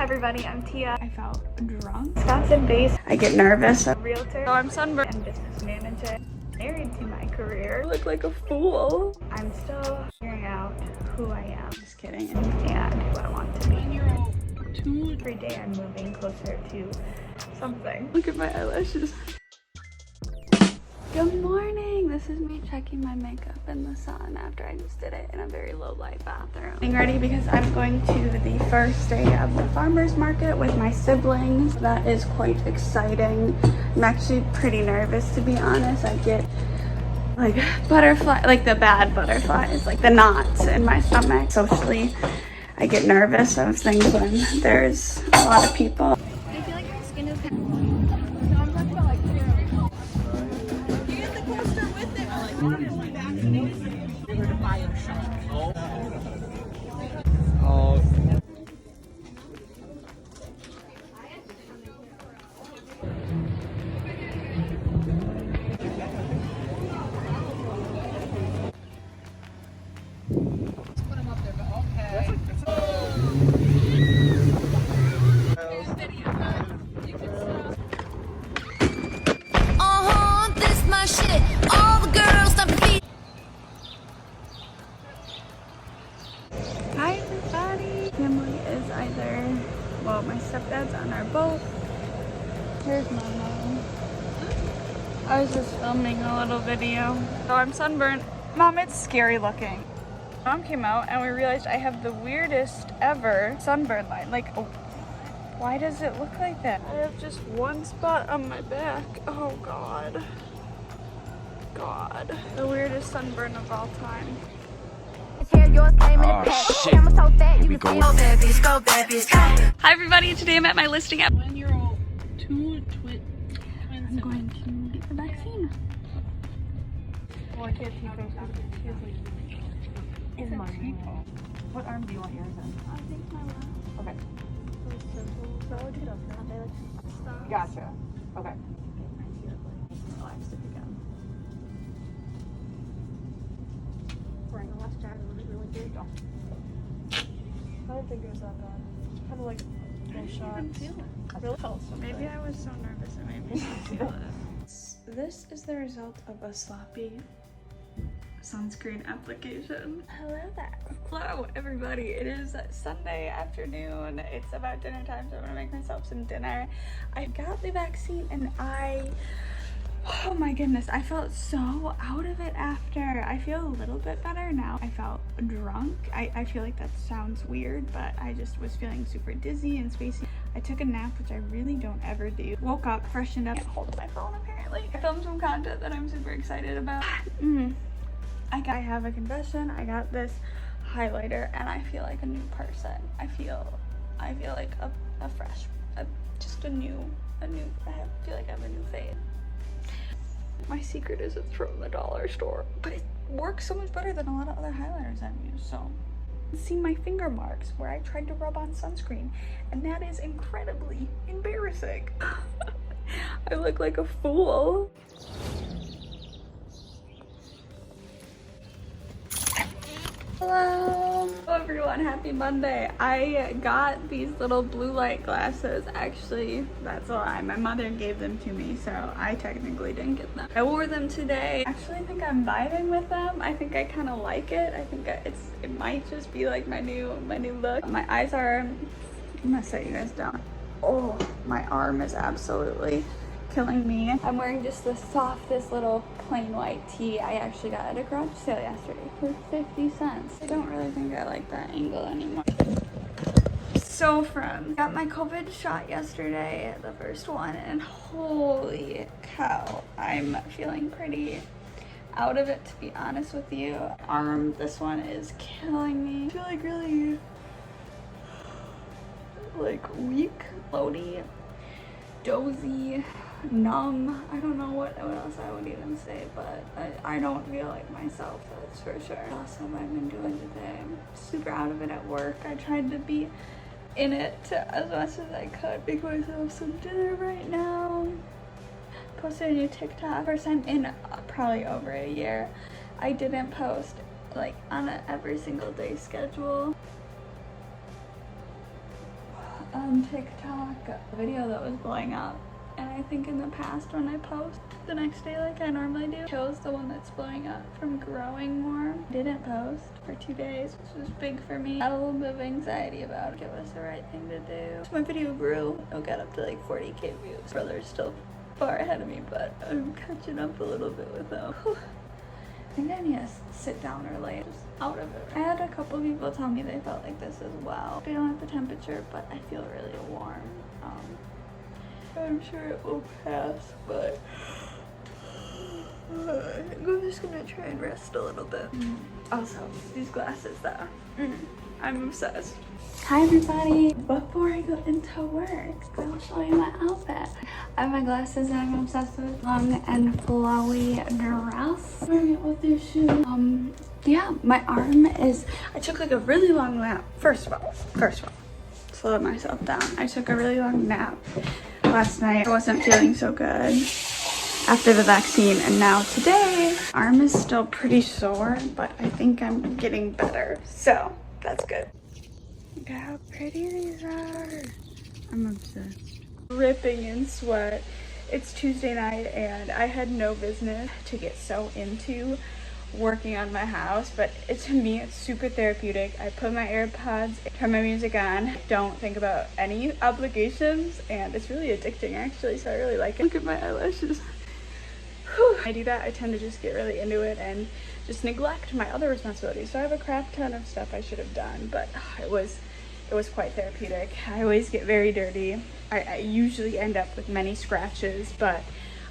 everybody, I'm Tia. I felt drunk. Wisconsin based. I get nervous. I'm a realtor. So I'm sunburn and business manager. Married to my career. I look like a fool. I'm still figuring out who I am. Just kidding. And who I want to be. Every day I'm moving closer to something. Look at my eyelashes. Good morning. This is me checking my makeup in the sun after I just did it in a very low light bathroom. Getting ready because I'm going to the first day of the farmer's market with my siblings. That is quite exciting. I'm actually pretty nervous, to be honest. I get like butterfly, like the bad butterflies, like the knots in my stomach. Socially, I get nervous of things when there's a lot of people. I feel like my skin is kind this my shit. All the girls stop feet. Hi everybody! Family is either, well, my stepdad's on our boat. Here's my mom. I was just filming a little video. So I'm sunburned. Mom, it's scary looking. Mom came out and we realized I have the weirdest ever sunburn line. Like, oh, why does it look like that? I have just one spot on my back. Oh God. God. The weirdest sunburn of all time. Oh shit. Here we go. Hi everybody, today I'm at my listing app. 1-year-old, two twins. I'm going to get the vaccine. Well, I can't take those out. Is mine. What arm do you want yours in? I think my left. Okay. Stop. Gotcha. Okay. Relaxed it again. Right, the last chapter was really good. I didn't think it was that bad. Kind of like little shots. Really felt something. Maybe I was so nervous and maybe I didn't feel it. This is the result of a sloppy sunscreen application. Hello there. Hello everybody. It is Sunday afternoon. It's about dinner time, so I'm gonna make myself some dinner. I got the vaccine and oh my goodness, I felt so out of it after. I feel a little bit better now. I felt drunk. I feel like that sounds weird, but I just was feeling super dizzy and spacey. I took a nap, which I really don't ever do. Woke up, freshened up, can't hold my phone apparently. I filmed some content that I'm super excited about. I have a confession. I got this highlighter and I feel like a new person. I feel like a fresh, just a new, I feel like I have a new face. My secret is it's from the dollar store, but it works so much better than a lot of other highlighters I've used, so. See my finger marks where I tried to rub on sunscreen, and that is incredibly embarrassing. I look like a fool. Hello everyone, happy Monday. I got these little blue light glasses. Actually, that's a lie. My mother gave them to me, so I technically didn't get them. I wore them today. Actually, I think I'm vibing with them. I think I kind of like it. I think it might just be like my new look. My eyes are, I'm gonna set you guys down. Oh, my arm is absolutely killing me. I'm wearing just the softest little plain white tee. I actually got at a garage sale yesterday for 50 cents. I don't really think I like that angle anymore. So friends, got my COVID shot yesterday, the first one, and holy cow, I'm feeling pretty out of it, to be honest with you. Arm, this one is killing me. I feel like really like weak, floaty, dozy, numb. I don't know what else I would even say, but I don't feel like myself, that's for sure. Awesome, I've been doing today. I'm super out of it at work. I tried to be in it as much as I could. Make myself some dinner right now. Posted a new TikTok. First time in probably over a year. I didn't post like on a every single day schedule. on TikTok a video that was blowing up. And I think in the past when I post the next day like I normally do, chose the one that's blowing up from growing more. Didn't post for 2 days, which was big for me. Had a little bit of anxiety about it. It was the right thing to do. So my video grew. It got up to like 40K views. Brother's still far ahead of me, but I'm catching up a little bit with them. I think I need to sit down or lay just out of it. I had a couple people tell me they felt like this as well. I don't have the temperature, but I feel really warm. I'm sure it will pass, but I'm just gonna try and rest a little bit. Also, these glasses though, I'm obsessed. Hi everybody! Before I go into work, I'll show you my outfit. I have my glasses and I'm obsessed with long and flowy dress. Wearing it with these shoes. Yeah, my arm is, I took like a really long nap. First of all, slow myself down. I took a really long nap last night. I wasn't feeling so good after the vaccine, and now today, arm is still pretty sore, but I think I'm getting better. So that's good. Look at how pretty these are. I'm obsessed. Ripping in sweat. It's Tuesday night and I had no business to get so into working on my house, but to me it's super therapeutic. I put my AirPods, turn my music on, don't think about any obligations, and it's really addicting actually, so I really like it. Look at my eyelashes. Whew. I do that, I tend to just get really into it and just neglect my other responsibilities. So I have a crap ton of stuff I should have done, but it was quite therapeutic. I always get very dirty. I usually end up with many scratches, but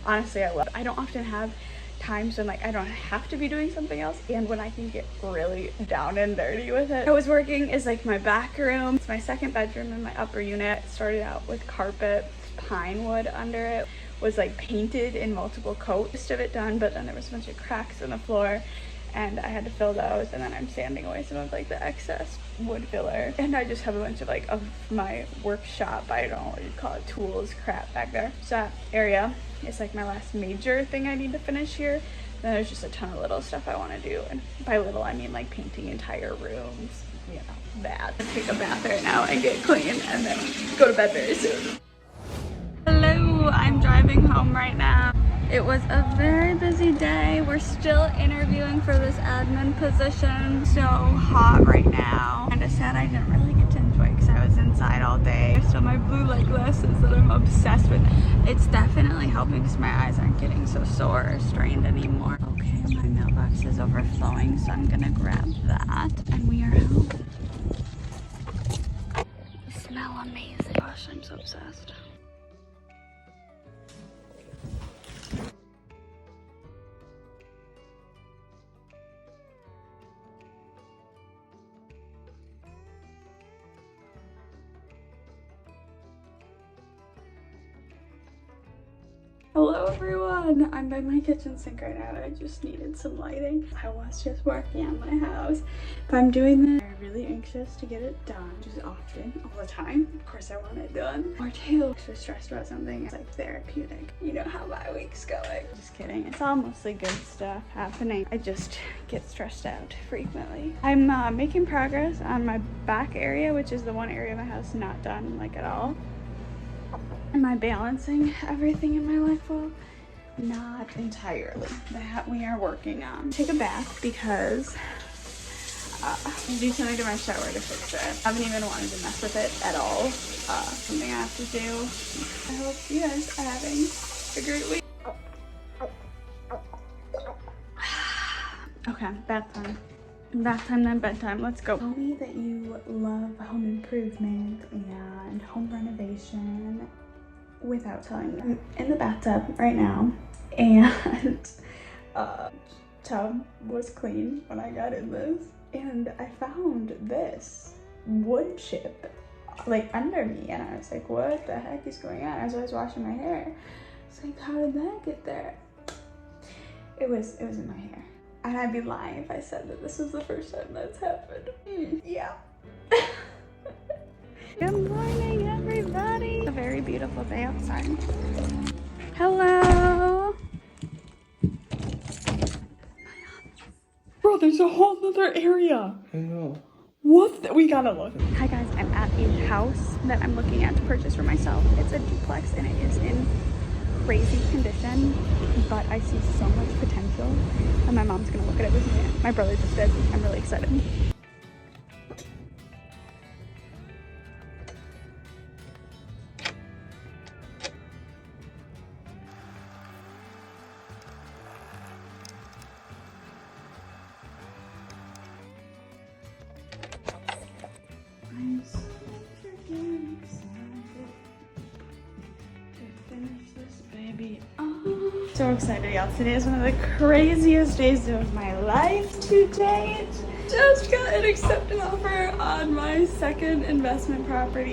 honestly I don't often have times when like I don't have to be doing something else, and when I can get really down and dirty with it. I was working is like my back room. It's my second bedroom in my upper unit. It started out with carpet, pine wood under it, was like painted in multiple coats. Most of it done, but then there was a bunch of cracks in the floor and I had to fill those, and then I'm sanding away some of like the excess wood filler, and I just have a bunch of like of my workshop, I don't know what you'd call it, tools crap back there. So that area is like my last major thing I need to finish here. Then there's just a ton of little stuff I want to do, and by little I mean like painting entire rooms, you know, that. I'll take a bath right now and get clean and then go to bed very soon. Hello, I'm driving home right now. It was a very busy day. We're still interviewing for this admin position. So hot right now. Kinda sad I didn't really get to enjoy it because I was inside all day. Still my blue light glasses that I'm obsessed with. It's definitely helping because my eyes aren't getting so sore or strained anymore. Okay, my mailbox is overflowing, so I'm gonna grab that and we are home. They smell amazing. Gosh, I'm so obsessed. Hello everyone! I'm by my kitchen sink right now and I just needed some lighting. I was just working on my house. If I'm doing this, I'm really anxious to get it done, which is often, all the time. Of course I want it done. Or two, if I'm stressed about something, it's like therapeutic. You know how my week's going. Just kidding. It's all mostly good stuff happening. I just get stressed out frequently. I'm making progress on my back area, which is the one area of my house not done like at all. Am I balancing everything in my life well? Not entirely. That we are working on. Take a bath because do something to my shower to fix it. I haven't even wanted to mess with it at all. Something I have to do. I hope you guys are having a great week. Okay, bath time. Bath time, then bedtime. Let's go. Tell me that you love home improvement and home renovation without telling them. I'm in the bathtub right now, and tub was clean when I got in this, and I found this wood chip like under me, and I was like, what the heck is going on? As I was washing my hair, it's like, how did that get there? It was in my hair. And I'd be lying if I said that this was the first time that's happened. Yeah. Good morning, everybody. It's a very beautiful day outside. Hello. Bro, there's a whole other area. I know. What? We gotta look. Hi guys, I'm at a house that I'm looking at to purchase for myself. It's a duplex and it is in crazy condition, but I see so much potential, and my mom's gonna look at it with me. My brother just did. I'm really excited. I'm so freaking excited to finish this baby off. So excited, y'all. Today is one of the craziest days of my life to date. Just got an accepted offer on my second investment property